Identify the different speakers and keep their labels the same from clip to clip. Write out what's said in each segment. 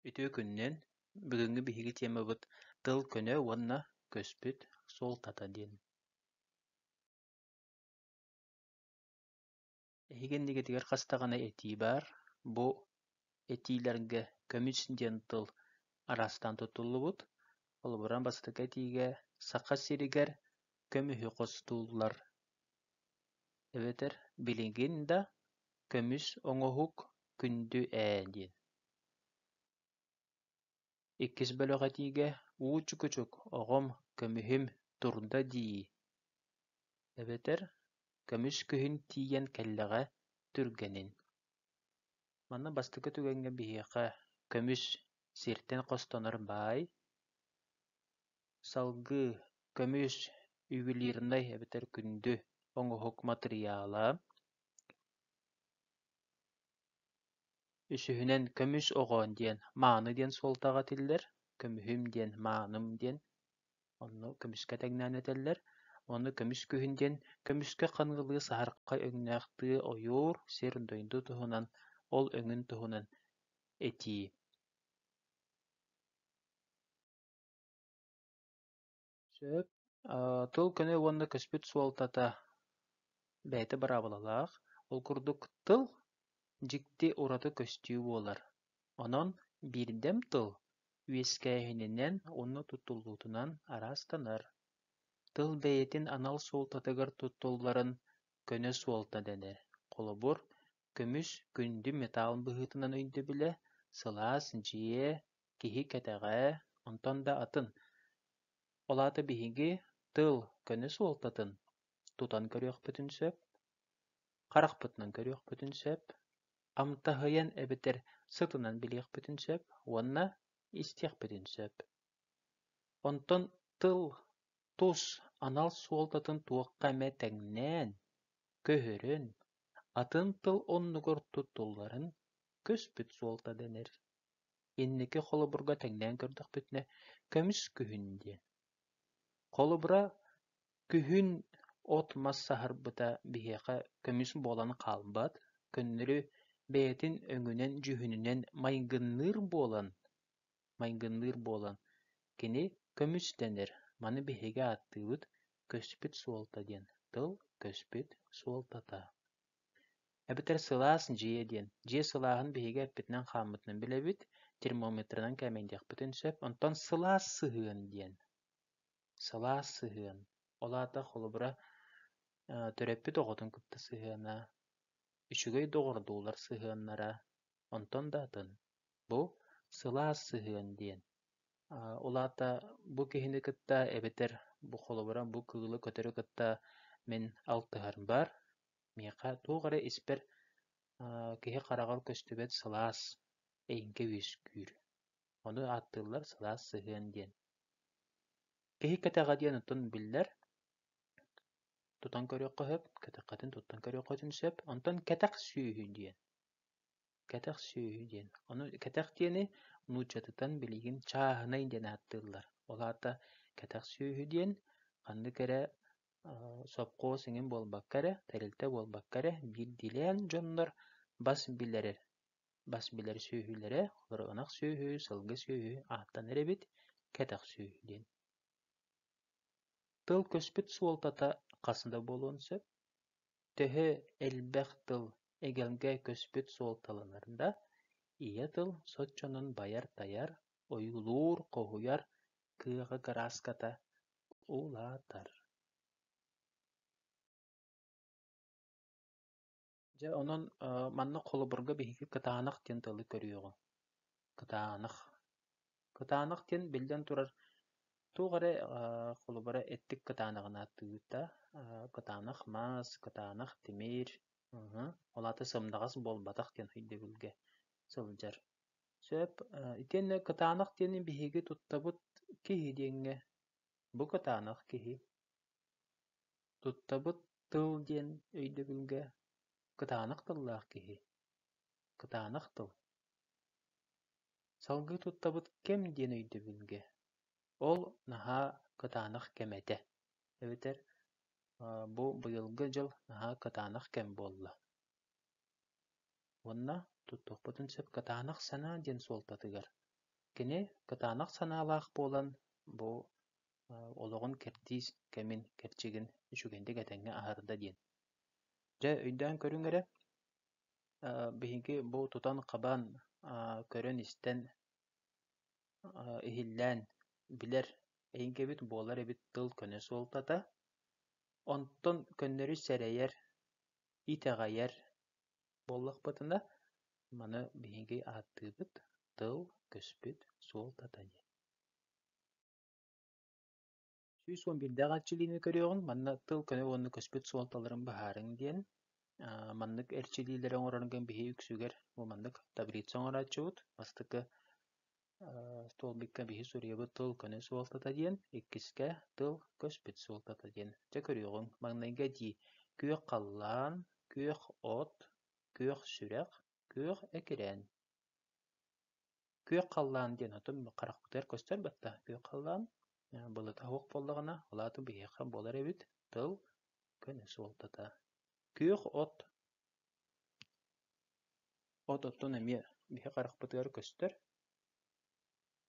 Speaker 1: Ütü künnen бүгүнгү биһиги темабыт тыл көнө уонна көспүт суолтата диэн. Эһигеннигитигэр хастаҕына этии баар. Бу этиилэргэ көмүс диэн тыл арастан тутуллубут. Олбуран бастыка этиигэ саха сиригэр көмүһү хостууллар. Эбетер билигин да көмүс оҥоһук күндү диэн. Иккис бөлөҕ этиигэ уучу-кучук оҕом көмүһүм турда дии. Эбетер көмүс күһүн тиийэн кэллэҕэ түргэнин. Манна бастыка түгэҥҥэ биһиэхэ көмүс сиртэн хостонор баай. Салгыы көмүс үгүлиирнай эбетер күндү оҥоһук материала. Үсүһүнэн көмүс оҕоон диэн мааны диэн суолтаҕа тиллэр, көмүһүм диэн мааным диэн онно көмүскэ тэҥнээнэтэллэр. Ону көмүс күһүн диэн көмүскэ ханыылыы саһархха өҥнөөхтыы ойуур сир дойду туһунан ол өҥүн туһунан этии. Сөп, тыл көнө уонна көспүт суолтата бэйэтэ бараабылалаах. Ол курдук тыл дьикти ураты көстүү буолар. Онон биирдэм тыл үөскээһининэн уонна туттуллуутунан араастанар. Тыл бэйэтин анал суолтатыгар туттулларын көнө суолта дэнэр. Холобур көмүс күндү металл быһыытынан өйдө билэ, сылаас дьиэ, киһи кэтэҕээ, онтон да атын. Олаата биһиги тыл көнө суолтатын тутан көрүөхпүтүн сөп, харахпытынан көрүөхпүтүн сөп, амтаһыйан эбитэр сытынан билиэхпүтүн сөп, уонна истиэхпүтүн сөп. Онтон тыл тус анал суолтатын туохха эмэ тэҥнээн, көһөрөн, атын тыл оннугор туттулларын көспүт суолта дэнэр. Инники холобурга тэҥнээн көрдөхпүтүнэ көмүс күһүн диэн. Холобура күһүн от мас саһарбыта биһиэхэ көмүс буолан хаалбат, көннөрү бэйэтин өҥүнэн дьүһүнүнэн майгынныыр буолан кини көмүс дэнэр. Маны биһиги ааттыыбыт көспүт суолта диэн. Тыл көспүт суолтата. Эбитэр сылаас дьиэ диэн. Дьиэ сылааһын биһиги эппитинэн хааммытынан билэбит, термометрынан кэмэйдиэхпүтүн сөп, онтон сылаас сыһыан диэн. Сылаас сыһыан. Олаата холобура төрөппүт оҕотун кытта сыһыана, үчүгэй доҕордуулар сыһыаннара, онтон да атын. Бу сылаас сыһыан диэн. Улаата бу киһини кытта эбетер бу холобура бу кыылы көтөрү кытта мен алтыһарым бар. Миэхэ туох эрэ испер киһи хараҕар көстүбэт сылаас эйингэ үөскүүр. Ону ааттыыллар сылаас сыһыан диэн. Киһи кэтэҕэ диэн оттон биллэр тутан көрүөххө сөп, кэтэххэтин туттан көрүөххөтүн сөп, онтон кэтэх сүүһү диэн. Кэтэх сүүһү диэн. Ону кэтэх диэни нууччатытан билигин чааһынай диэн ааттыыллар. Олаата кэтэх сүүһү диэн ханнык эрэ сопхуо сиҥин буолбакка эрэ, тэрилтэ буолбакка эрэ биирдилээн дьоннор бас билэр сүүһүлэрэ, олорҕунах сүүһү, сылгы сүүһү ааттан эрэбит кэтэх сүүһү диэн. Тыл көспүт суолтата хасыда буолуон сөп, төһө элбэх тыл эгелгэ көспүт суолталанарда, ийэ тыл сот дьонун байар-тайар, ойуулуур, хоһуйар, кыаҕа гарааската уулаатар. Дьэ онон манна холобурга биһиги кытаанах диэн тылы көрүөҕүҥ. Кытаанах диэн билдэн турар. Туох эрэ холобура эттик кытаанаҕына ааттыыбыта. Кытаанах маас, кытаанах тимир, олаата сымнаҕас буолбатах диэн өйдөбүлгэ сылдьар. Сөп, итиэннэ кытаанах диэни биһиги туттабыт киһи диэҥҥэ. Бу кытаанах киһи. Туттабыт тыл диэн өйдөбүлгэ кытаанах тыллаах киһи. Кытаанах тыл. Салгыы туттабыт кэм диэн өйдөбүлгэ. Ол наһаа кытаанах кэмэтэ. Эбитэр бу быйылгы дьыл наһаа кытаанах кэм буолла. Уонна туттуохпутун сөп кытаанах санаа диэн суолтатыгар. Kini kıtanaq sanaalaq bolan bu oloğun kertiis kemin kerçigin üçügendi geteŋe aharda diyen. Ja öйдөөн көрүň эрэ, биһиги бу тутан хабаан көрөн истэн иһиллээн билэр эйин кэбит буолар эбит тыл көнө суолтата, онтон көннөрү сэрэйэр, ит аҕайар буоллахпытына маны биһиги ааттыыбыт тыл көспүт суолтата дии. Сүүс 11-дээх аччилиини көрүөҕүн, манна тыл көнө уонну көспүт суолталарын быһаарыҥ диэн, маннык эрчилиилэрэ оҥорорунан биһи үксүгэр бу маннык таблица оҥорааччыбыт, мастыкы столбикка биһи сурыйабыт тыл көнө суолтата диэн, иккисгэ тыл көспүт суолтата диэн. Дьэ көрүөҕүҥ, маҥнайга дии: күөх халлаан, күөх от, күөх сүрэх, күөх экирээн. Күөх халлаан диэн отун харахпытыгар көстөр батта, күөх халлаан былыта хуох боллаҕына улааты биһиэхэ буолар эбит тыл көнө суолтата. Күөх от оттон эмиэ биһи харахпытыгар көстөр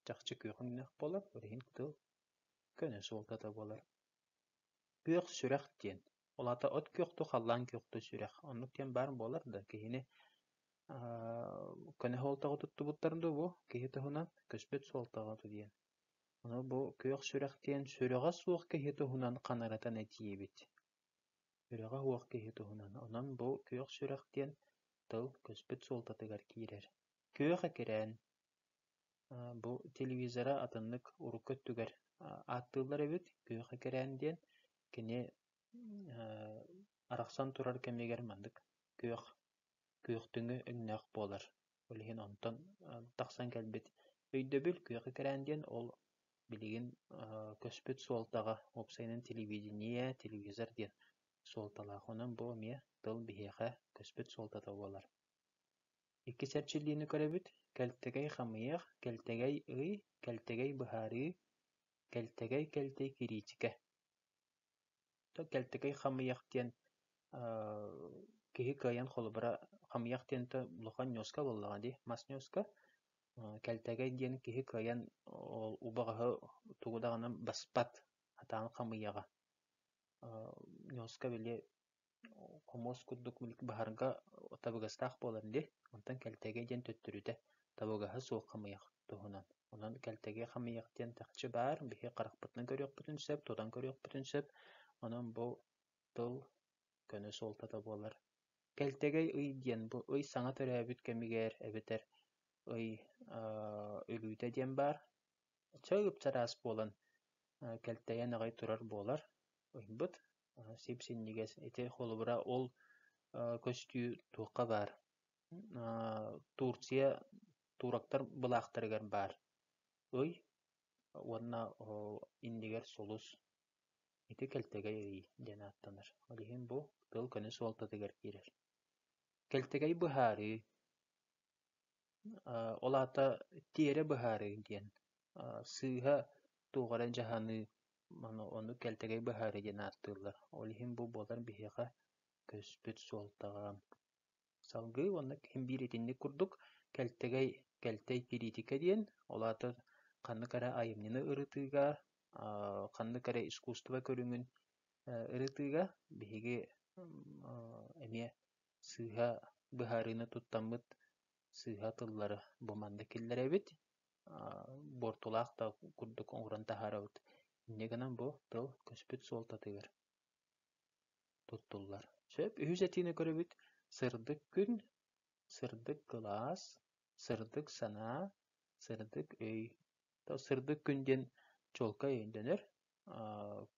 Speaker 1: чахчы күөхүн гынах болар, өрүһүн тыл көнө суолтата буолар. Күөх сүрэх диэн, улаата от күөхту халлаан күөхту сүрэх, оннук диэн баар буолар да, киһини көнө суолтаҕа туттубуттар дуу бу, киһи туһунан көспүт суолтаҕа диэн. Ону бу күөх сүрэх диэн сүрэҕэ суох киһи туһунан ханарытан этиэбит. Сүрэҕэ суох киһи туһунан. Онон бу күөх сүрэх диэн тыл көспүт суолтатыгар киирэр. Күөх экирээн, бу телевизора атыннык урук көттүгэр ааттыыллар эбит, күөх экирээн диэн кини арахсан турар кэмигэр мандык күөхтүҥү өҥнөөх буолар. Олиһин онтон тахсан кэлбит. Өйдөбүл күөх экирээн диэн ол билигин көспүт суолтаҕа уопсайынан телевидение, телевизор диэн суолталаах. Онон бу эмиэ тыл биһиэхэ көспүт суолтата буолар. Икки сэрчиллиини көрөбүт: кэлтэгэй хамыйах, кэлтэгэй ый, кэлтэгэй быһаарыы, кэлтэгэй кэлтэй киритика. Кэлтэгэй хамыйах диэн киһи кыайан холубара хамыйах диэнтэ улахан ньоска буоллаҕа дии, мас ньоска. Кэлтэгэй диэн киһи кыайан убаҕаһы тугу даҕаны баспат атаан хамыйаҕа. Ньоска били хомуос курдук баһарга табыгастаах буолан дии, онтон кэлтэгэй диэн төттөрүтэ табыгаһы суох хамыйах туһунан. Онон кэлтэгэй хамыйах диэн тахчы баар, биһи харахпытынан көрүөхпүтүн сөп, тутан көрүөхпүтүн сөп, онон бу тыл көнө суолтата буолар. Кэлтэгэй ый диэн, бу ый саҥа төрөөбүт кэмигэр эбитэр ый өлүүтэ диэн баар, чыгып чараас буолан кэлтэйэн аҕай турар буолар, ыйбыт сип синнигээс ити холубура ол көстүү туохха баар. Турция турактар былаахтарыгар баар. Ый уонна иннигэр солус ити кэлтэгэй ый диэн ааттанар. Олиһин бу тыл көнө суолтатыгар киирэр. Кэлтэгэй быһаарыы, олаата тиэрэ быһаарыы диэн, сыыһа туuҕара дьаһаны ону кэлтэгэй быһаарыы диэн ааттыыллар. Олиһин бу буолар биһиэхэ көспүт суолтаҕа. Салгыы уонна киһин биир итинник курдук кэлтэгэй кэлтэй киритика диэн, олаата ханнык эрэ айымньыны ырытыыга, ханнык эрэ искусство көрүҥүн ырытыыга биһиги эмиэ сыыһа быһаарыына туттаммыт сыыһа тыллары бу манна киллэр эбит, буортулаах да курдук оҥуран таһаарабыт. Инне гынан бу тыл көспүт суолтатыгар туттуллар. Сөп үһүс этиини көрөбүт: сырдык күн, сырдык кылаас, сырдык санаа, сырдык өй. Сырдык күн диэн чуолка өйдөнөр,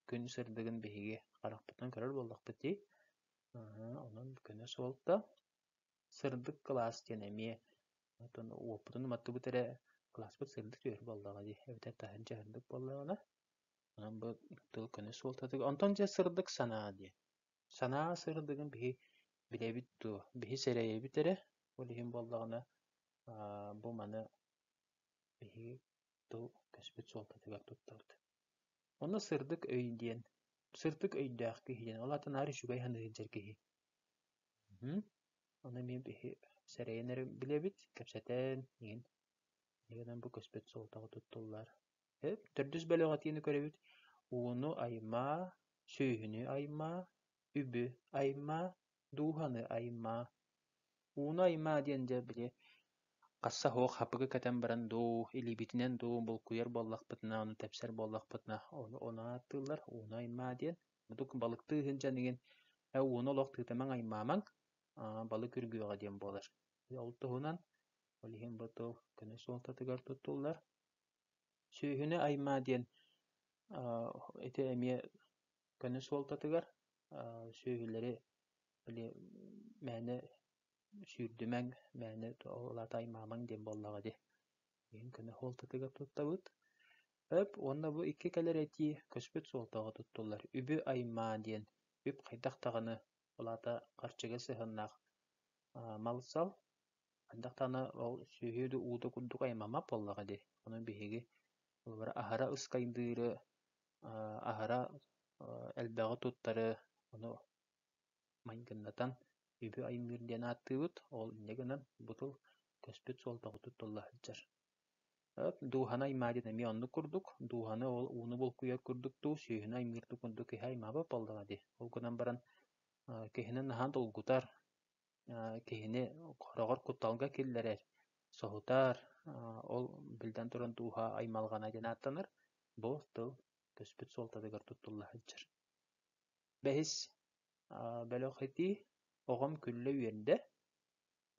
Speaker 1: күн сырдыгын биһиги харахпытынан көрөр буоллахпыт дии. Онон көнө суолта. Сырдык кылаас диэн эмиэ уоппутун уматтыбыт эрэ кылааспыт сырдык түөр буоллаҕа дии. Эбитэр таһын дьаһырдык буоллаҕына. Онон бу тыл көнө суолтатыгар. Онтон дьэ сырдык санаа дии. Санаа сырдыгын биһи билэбит дуу, биһи сэрэйэбит эрэ, олиһин буоллаҕына бу маны биһи тыл көспүт суолтатыгар туттабыт. Онно сырдык өй диэн, сырдык өйдөөх киһи диэн, олаата наар үчүгэй ханыылдьар киһи. Ону мен биһи сэрэйэн эрэ билэбит, кэпсэтэн иһин Негенен бу көспөт суолтаҕы туттуллар. Төрдүс бөлөҕатиини көрөбүт. Ууну айма, сүүһүнү айма, үбү айма, дууһаны айма. Ууну айма диэн дьэ били хасса хоох хапыгы кэтэн баран дуу, илибитинэн дуу булкуйар буоллахпытына, ону тэпсэр буоллахпытына, ону ааттыыллар ууну айма диэн. Мудук балыктыы хынчаныгин ууну олох тыытамаң аймаамаң балык үргүөҕэ диэн буолар. Ол туһунан олиһин бытыл көнө суолтатыгар туттуллар. Сүүһүнэ айма диэн эти эмиэ көнө суолтатыгар сүүһүлэри били мээнэ сүүрдүмэҥ, мээнэ олата аймаамаҥ диэн буоллаҕа ди. Иһин көнө суолтатыгар туттабыт. Уонна бу икки кэлэр эти көспүт суолтаҕа туттуллар. Үбү айма диэн, үп хайдахтаҕаны олата харчыга сыһыннаах малсал, хайдахтаҕаны ол сүүһү ууда курдук аймамап буоллаҕа ди. Ону биһиги олбара аһара ыскайдыыры, аһара элбэҕи туттары, ону майгыннатан үбү аймыыр диэн ааттыыбыт, ол инне гынан бутул көспүт суолтаҕы туттуллаһылдьар. Дууһаны айма диэн эмиэ оннук курдук, дууһаны ол ууну булкуйар курдуктуу, сүүһүнэ аймыырдуу курдук киһи аймаабап буоллаҕа ди. Ол гынан баран киһини наһаа долгутар, киһини хороҕор кутталга киллэрэр, соһутаар, ол билдэн туран дууһа аймалҕана диэн ааттанар, бу тыл көспүт суолтатыгар туттуллаһылдьар. Бэһис бөлөҕүти оҕом күллэ үөрдэ,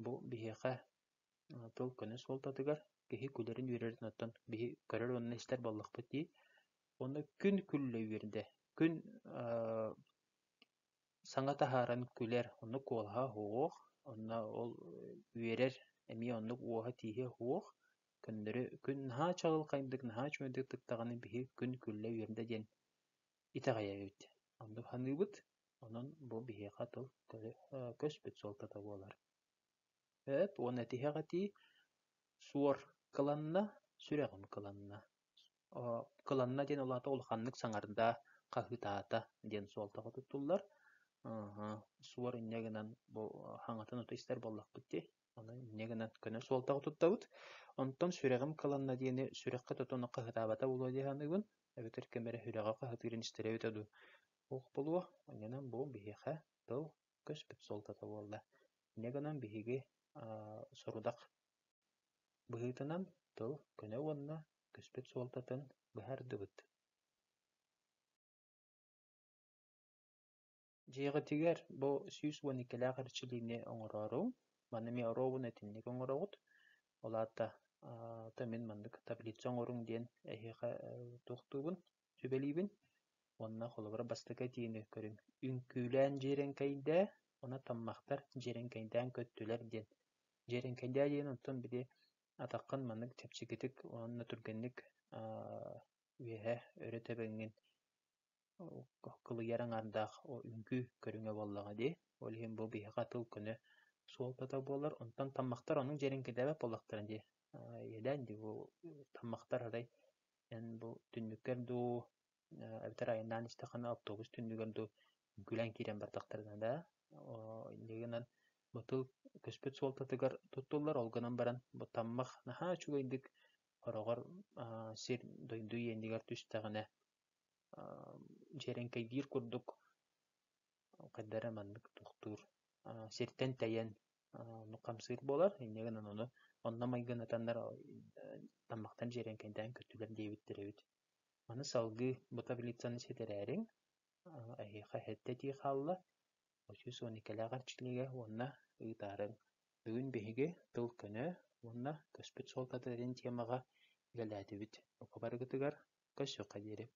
Speaker 1: бу биһиэхэ тыл көнө суолтатыгар киһи күлэрин үөрэрин оттон биһи көрөр уонна истэр буоллахпыт дии, онно күн күллэ үөрдэ, күн саҥа таһааран күлэр, онно куолаһа хуох, онно ол үөрэр эмиэ оннук уоһа тииһэ хуох, көннөрү күн наһаа чаҕылхайдык, наһаа чүөдүк тыктаҕаны биһи күн күллэ үөрдэ диэн итэҕэйэбит. Онно ханыыбыт, онон бу биһиэхэ тыл көспүт суолтата буолар. Уонна тиһэҕэти суор кыланна, сүрэҕим кыланна. Кыланна диэн улаата улаханнык саҥарда, хаһытаата диэн суолтаҕа туттуллар. Суор инне гынан бу хаҥатын ута истэр буоллахпыт дии. Ону инне гынан көнө суолтаҕа туттабыт. Онтон сүрэҕим кыланна диэни сүрэххэ тотуну хаһытаабата булуо диэханыгын, эбэтэр кэмэрэ хүрэҕэ хаһытыырын истэрэбит ыдуу уох булуо. Онньонан бу биһиэхэ тыл көспүт суолтата буолла. Инне гынан биһиги сорудах быһыытынан тыл көнө уонна көспүт суолтатын быһаардыбыт. Дьиэҕэтигэр бу сүүс уониккэлээх арчылыыны оҥороорум, манными орообун этинник оҥороҕут, олаата тымын маннык таблица оҥоруҥ диэн эһиэхэ тухтуубун, сүбэлиибин, уонна холобура бастыка тиини көрүҥ. Үҥкүүлээн дьиэрэҥкэйдээ, уна таммахтар дьиэрэҥкэйдээн көттүлэр диэн. Дьиэрэҥкэйдээ диэн онтон били атаххын маннык чэпчигитик уонна түргэнник үөһэ өрө тэбэҥҥин кылыйар аҥаардаах үҥкүү көрүҥэ буоллаҕа дии. Олиһин бу биһиэхэ тыл көнө суолтата буолар, онтон таммахтар онуҥ дьиэрэҥкэйдээбэт буоллахтарын дии. Иэлээн дии бу таммахтар арай эн бу түннүккэр дуу, эбитэр айаннаан истэххына автобус түннүгэр дуу үҥкүүлээн киирэн бардахтарына да. Иннигинан бу тыл көспүт суолтатыгар туттуллар, ол гынан баран бу таммах наһаа чугайдык хороҕор сир дойдуу иэниигэр түстэҕинэ дьиэрэҥкэйдиир курдук хайдара маннык тухтуур сиртэн тэйэн нукамсыыр буолар. Иннигинан ону онно майгынатаннар таммахтан дьиэрэҥкэйдээн көттүлэр диэбиттэрэбит. Маны салгыы бу таблицаны ситэрээриҥ эһиэхэ хэтте дии хаалла очус уониккэлээх арчылыыга уонна ыытаарыҥ. Бүгүн биһиги тыл көнө уонна көспүт суолтатыгарын темаҕа игэлээбит. Ука барыгытыгар көссүөххэ диэри.